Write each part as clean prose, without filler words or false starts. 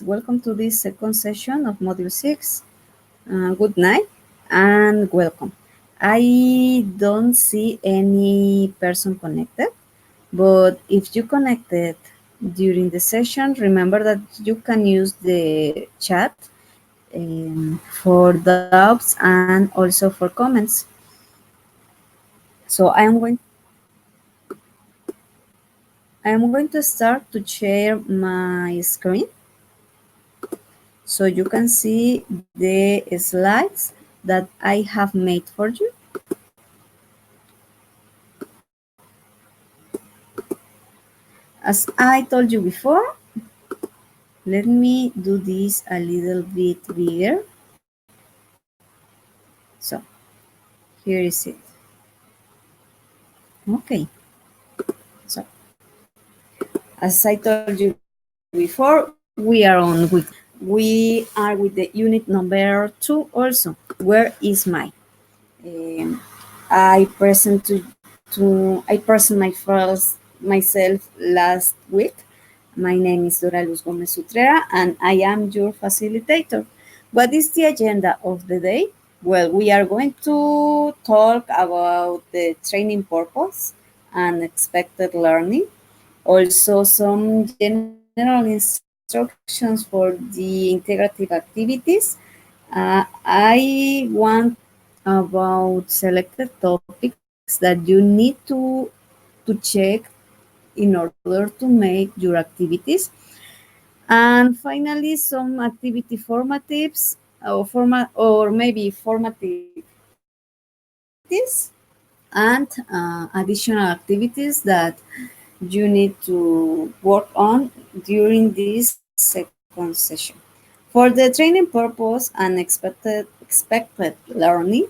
Welcome to this second session of Module 6. Good night and welcome. I don't see any person connected, but if you connected during the session, remember that you can use the chat for doubts and also for comments. So I am going to start to share my screen so you can see the slides that I have made for you. As I told you before, let me do this a little bit bigger. So here is it. Okay. So as I told you before, we are on week. We are with the unit number 2 also. Where is my? Um, I present myself last week. My name is Dora Luz Gomez Utrera, and I am your facilitator. What is the agenda of the day? Well, we are going to talk about the training purpose and expected learning. Also, some general instructions for the integrative activities. I want about selected topics that you need to check in order to make your activities. And finally, some activity formatives or maybe formative activities and additional activities that you need to work on during this second session. For the training purpose and expected learning,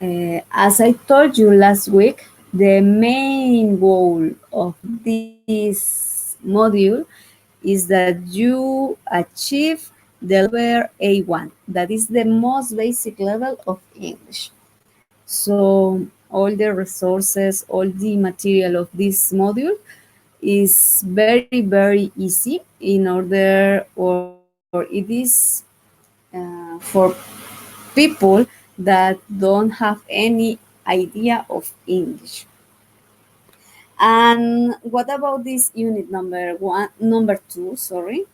as I told you last week, the main goal of this module is that you achieve the level A1. That is the most basic level of English. So all the resources, all the material of this module is very, very easy in order, or it is for people that don't have any idea of English. And what about this unit number 2, sorry?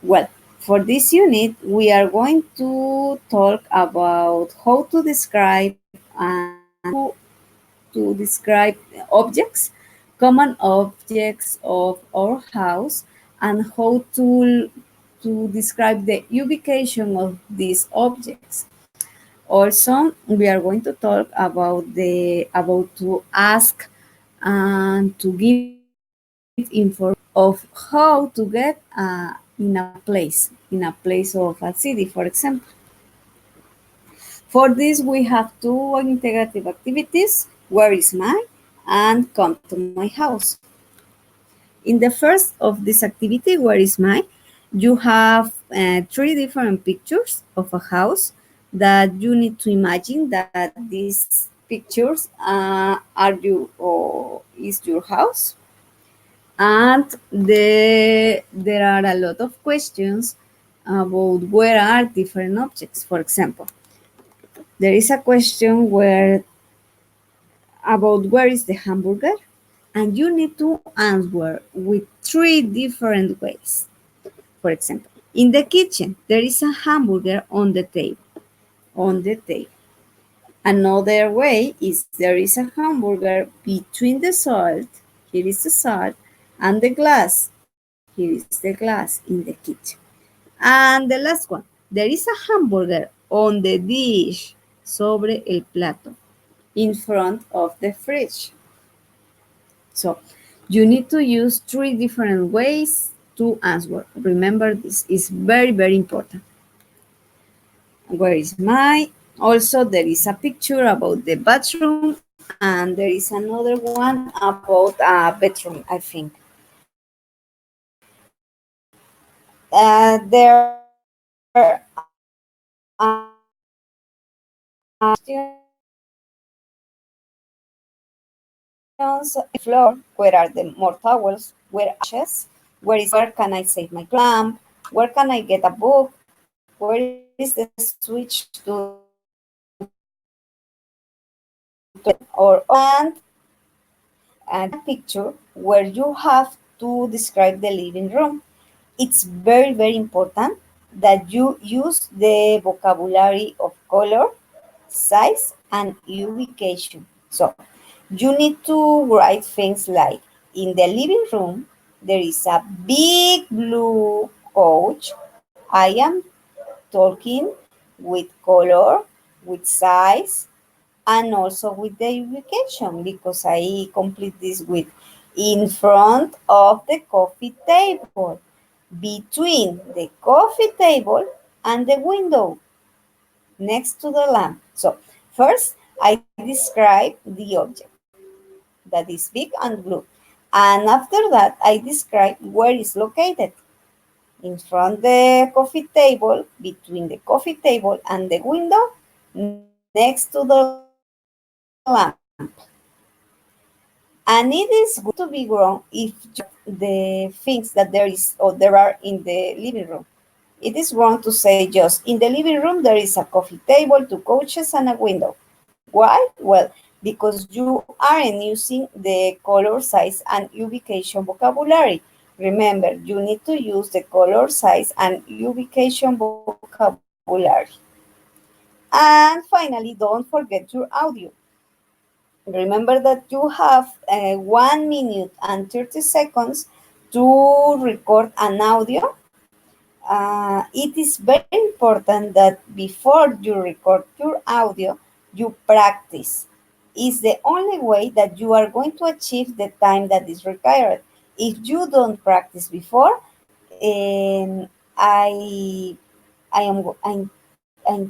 Well, for this unit, we are going to talk about how to describe and to describe objects, common objects of our house, and how to describe the ubication of these objects. Also, we are going to talk about to ask and to give information of how to get in a place of a city, for example. For this, we have two integrative activities: where is my and come to my house. In the first of this activity, where is my, you have three different pictures of a house that you need to imagine that these pictures are you or is your house. And there are a lot of questions about where are different objects. For example, there is a question about where is the hamburger, and you need to answer with three different ways. For example, in the kitchen, there is a hamburger on the table. On the table. Another way is there is a hamburger between the salt, here is the salt, and the glass, here is the glass in the kitchen. And the last one, there is a hamburger on the dish, sobre el plato, in front of the fridge. So you need to use three different ways to answer. Remember, this is very, very important. Where is my? Also, there is a picture about the bathroom, and there is another one about a bedroom, I think. There questions floor, where are the more towels, where ashes, where can I save my lamp, Where can I get a book? Where is the switch to turn on the TV and a picture where you have to describe the living room. It's very, very important that you use the vocabulary of color, size, and ubication. So you need to write things like in the living room, there is a big blue couch. I am talking with color, with size, and also with the ubication because I complete this with in front of the coffee table, between the coffee table and the window, next to the lamp. So first I describe the object that is big and blue. And after that I describe where it's located. In front the coffee table, between the coffee table and the window, next to the lamp. And it is going to be wrong if the things that there are in the living room. It is wrong to say just in the living room there is a coffee table, two couches, and a window. Why? Well, because you aren't using the color, size, and ubication vocabulary. Remember, you need to use the color, size, and ubication vocabulary. And finally, don't forget your audio. Remember that you have 1 minute and 30 seconds to record an audio. It is very important that before you record your audio, you practice. It's the only way that you are going to achieve the time that is required. If you don't practice before, um, I I'm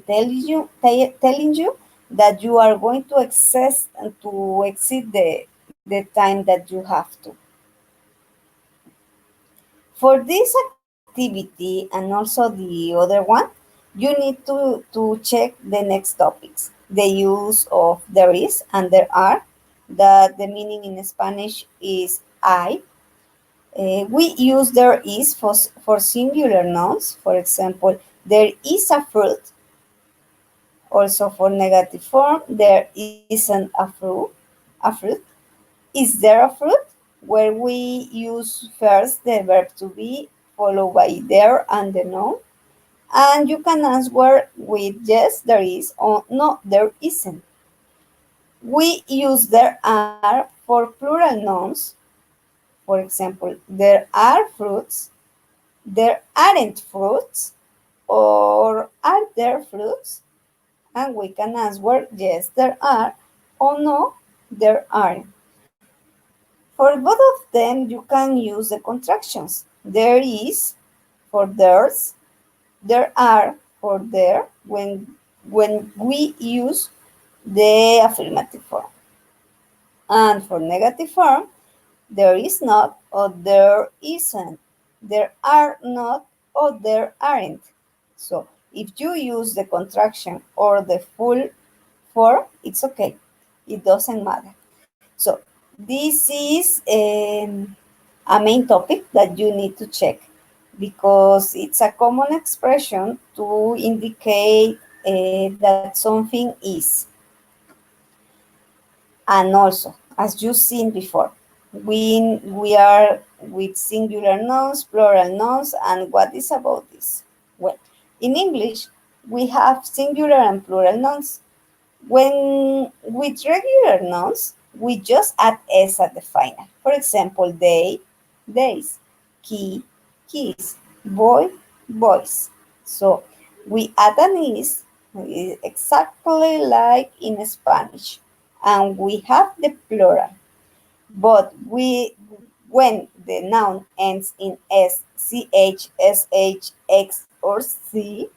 telling you that you are going to exceed the time that you have to. For this activity and also the other one, you need to check the next topics. The use of there is and there are, that the meaning in Spanish is I. We use there is for singular nouns. For example, there is a fruit. Also for negative form, there isn't a fruit. A fruit. Is there a fruit? Where we use first the verb to be, followed by there and the noun. And you can answer with yes, there is, or no, there isn't. We use there are for plural nouns. For example, there are fruits, there aren't fruits, or are there fruits? And we can answer yes, there are, or no, there aren't. For both of them, you can use the contractions. There is for there's, there are for there when we use the affirmative form. And for negative form, there is not or there isn't. There are not or there aren't. So if you use the contraction or the full form, it's okay. It doesn't matter. So this is a main topic that you need to check because it's a common expression to indicate that something is. And also, as you've seen before, we are with singular nouns, plural nouns, and what is about this? Well, in English, we have singular and plural nouns. When with regular nouns, we just add s at the final. For example, they, days, key, keys, boy, boys. So we add an is exactly like in Spanish, and we have the plural. But we when the noun ends in s, ch, sh, x, or c,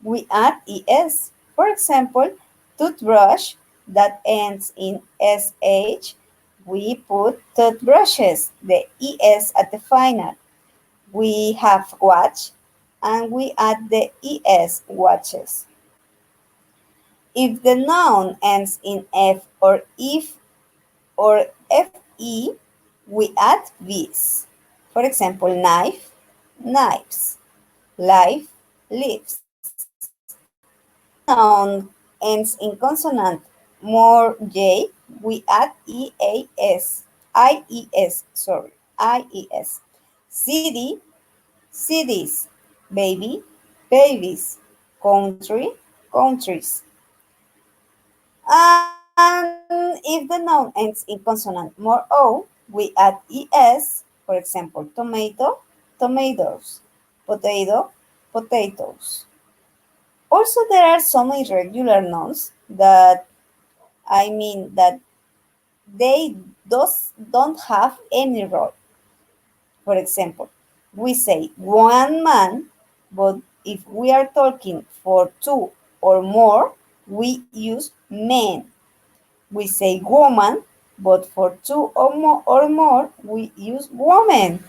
we add es. For example, toothbrush that ends in sh, we put toothbrushes, the es at the final. We have watch and we add the es, watches. If the noun ends in f or if or fe, we add vis. For example, knife, knives. life, lives. If the noun ends in consonant more J, we add IES. City, cities. Baby, babies. Country, countries. And if the noun ends in consonant more O, we add ES, for example, tomato, tomatoes, potato, potatoes. Also, there are some irregular nouns that that they don't have any role. For example, we say one man, but if we are talking for two or more, we use men. We say woman, but for two or more, we use woman.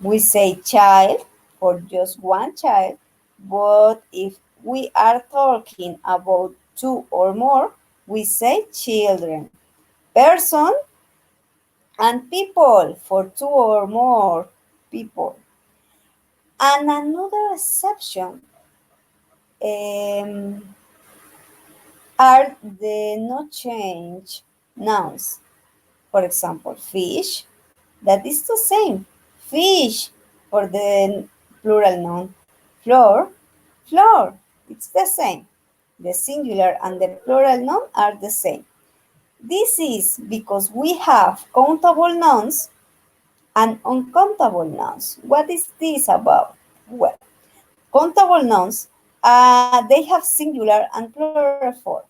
We say child for just one child, but if we are talking about two or more, we say children. Person and people for two or more people. And another exception um, are the no change nouns. For example, fish, that is the same. Fish for the plural noun. Floor, floor, it's the same. The singular and the plural noun are the same. This is because we have countable nouns and uncountable nouns. What is this about? Well, countable nouns, they have singular and plural form.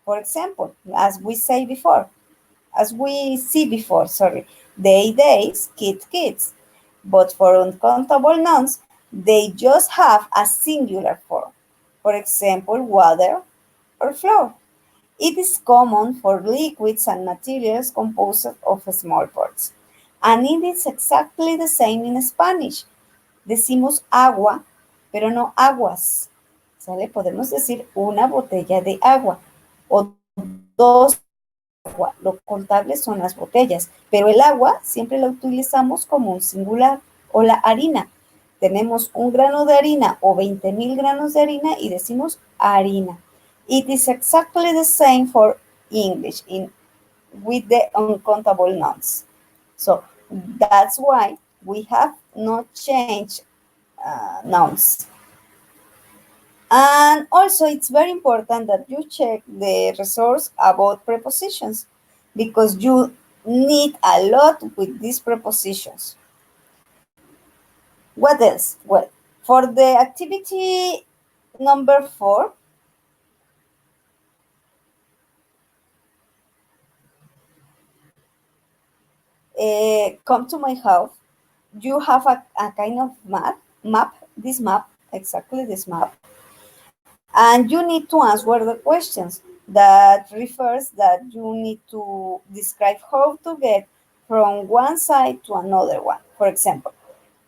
For example, as we see before, sorry, they, days, kids. But for uncountable nouns, they just have a singular form. For example, water or flour. It is common for liquids and materials composed of small parts. And it is exactly the same in Spanish. Decimos agua, pero no aguas. ¿Sale? Podemos decir una botella de agua o dos agua. Lo contable son las botellas, pero el agua siempre la utilizamos como un singular o la harina. Tenemos un grano de harina o 20,000 granos de harina y decimos harina. It is exactly the same for English with the uncountable nouns. So that's why we have not changed nouns. And also, it's very important that you check the resource about prepositions because you need a lot with these prepositions. What else? Well, for the activity number 4, come to my house. You have a kind of exactly this map, and you need to answer the questions that refers that you need to describe how to get from one side to another one. For example,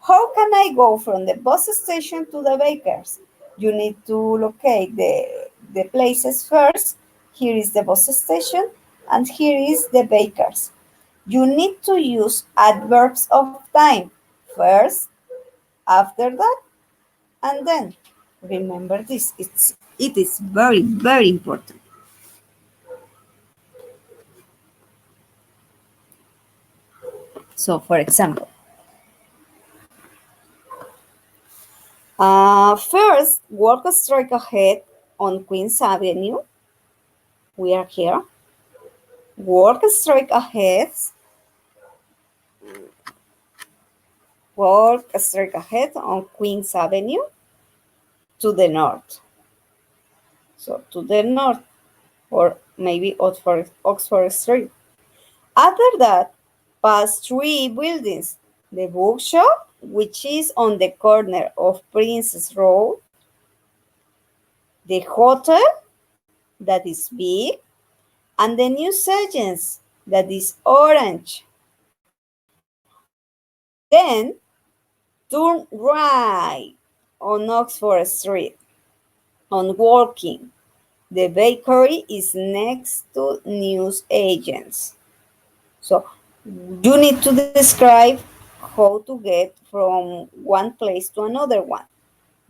how can I go from the bus station to the baker's? You need to locate the places first. Here is the bus station and here is the baker's. You need to use adverbs of time. First, after that, and then. Remember this. It is very, very important. So, for example, first, walk straight ahead on Queens Avenue. We are here. Walk straight ahead. Walk straight ahead on Queens Avenue to the north. So, to the north, or maybe Oxford Street. After that, pass 3 buildings. The bookshop, which is on the corner of Princess Road. The hotel, that is big. And the newsagents, that is orange. Then, turn right on Oxford Street, on Walking. The bakery is next to newsagents. So, you need to describe how to get from one place to another one.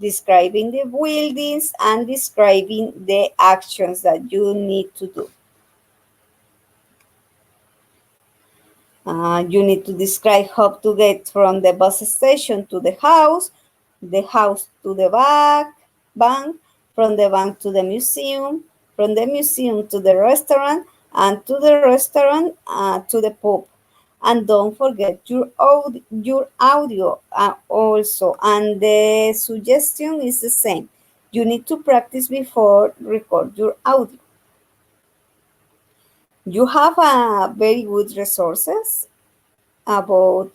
describing the buildings, and describing the actions that you need to do. You need to describe how to get from the bus station to the house to the bank, from the bank to the museum, from the museum to the restaurant, and to the restaurant to the pub. And don't forget your audio also. And the suggestion is the same. You need to practice before record your audio. You have very good resources about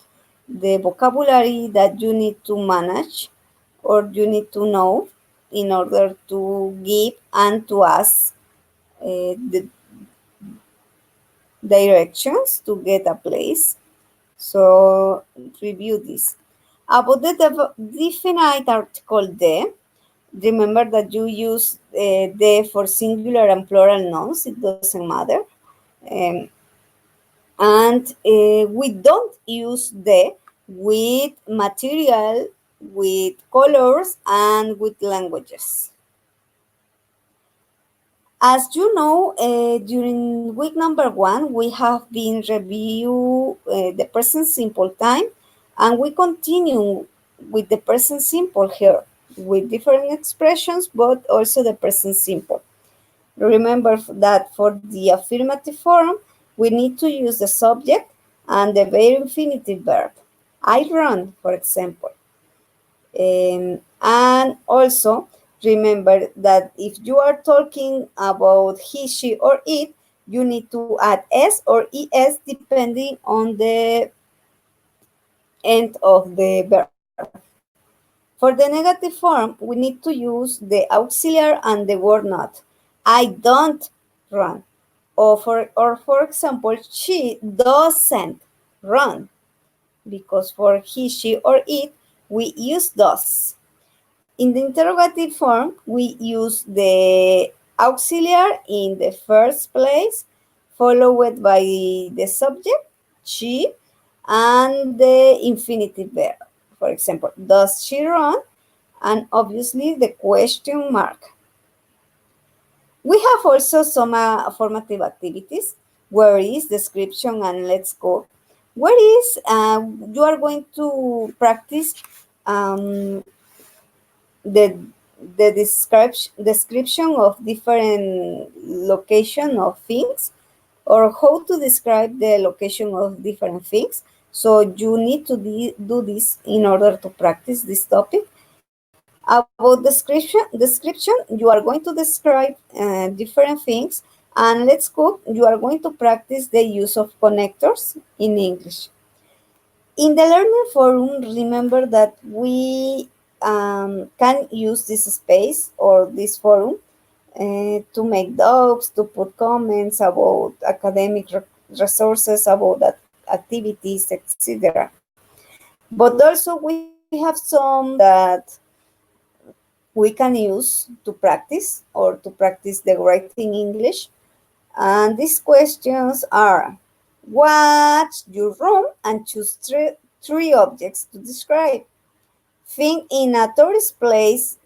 the vocabulary that you need to manage or you need to know in order to give and to ask the directions to get a place. So review this. About the definite article the, remember that you use the for singular and plural nouns. It doesn't matter. Um, and we don't use the with material, with colors, and with languages. As you know, during week number 1, we have been review the present simple time, and we continue with the present simple here with different expressions, but also the present simple. Remember that for the affirmative form, we need to use the subject and the very infinitive verb. I run, for example. And also remember that if you are talking about he, she, or it, you need to add s or es depending on the end of the verb. For the negative form, we need to use the auxiliary and the word not. I don't run. Or for example, she doesn't run, because for he, she, or it, we use does. In the interrogative form, we use the auxiliary in the first place, followed by the subject, she, and the infinitive verb. For example, does she run? And obviously the question mark. We have also some formative activities. Where is description and let's go. Where is you are going to practice the description of different location of things, or how to describe the location of different things. So you need to do this in order to practice this topic. About description, you are going to describe different things, and let's go. You are going to practice the use of connectors in English. In the Learning Forum, remember that we can use this space or this forum to make doubts, to put comments about academic resources, about activities, etc. But also we have some that we can use to practice or to practice the writing English. And these questions are: what's your room? And choose three objects to describe. Think in a tourist place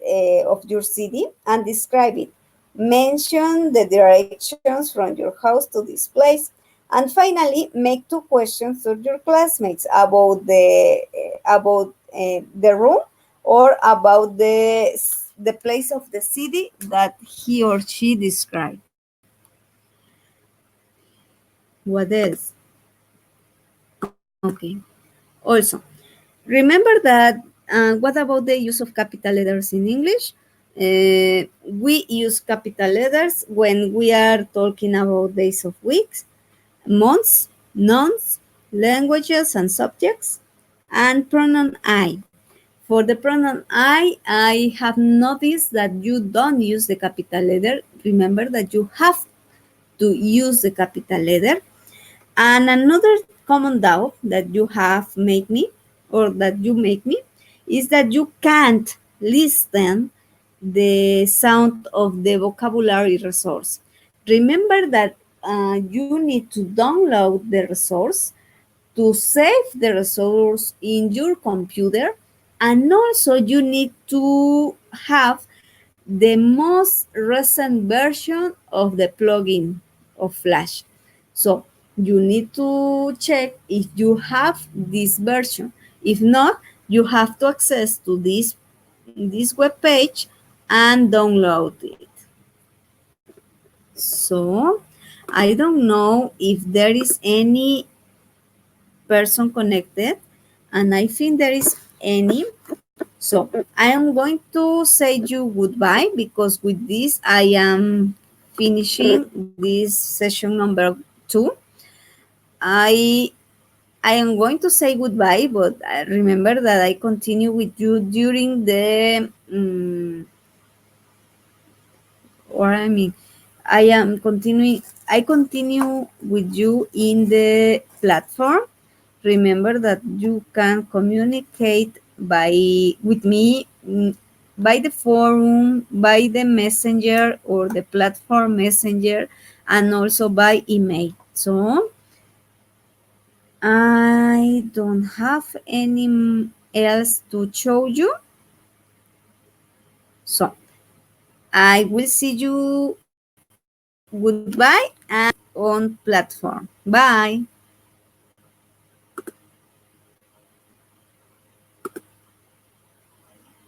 of your city and describe it. Mention the directions from your house to this place. And finally, make 2 questions to your classmates about the room, or about the place of the city that he or she described. What else? Okay. Also, remember that, what about the use of capital letters in English? We use capital letters when we are talking about days of weeks, months, nouns, languages and subjects, and pronoun I. For the pronoun I have noticed that you don't use the capital letter. Remember that you have to use the capital letter. And another common doubt that you have made me, or that you make me, is that you can't listen the sound of the vocabulary resource. Remember that you need to download the resource, to save the resource in your computer, And also you need to have the most recent version of the plugin of Flash. So you need to check if you have this version. If not, you have to access to this web page and download it. So I don't know if there is any person connected, and I think there is any. So I am going to say you goodbye, because with this I am finishing this session number 2. I I am going to say goodbye, but remember that I continue with you during the or I mean, I continue with you in the platform. Remember that you can communicate with me, by the forum, by the messenger or the platform messenger, and also by email. So I don't have any else to show you. So I will see you goodbye and on platform. Bye.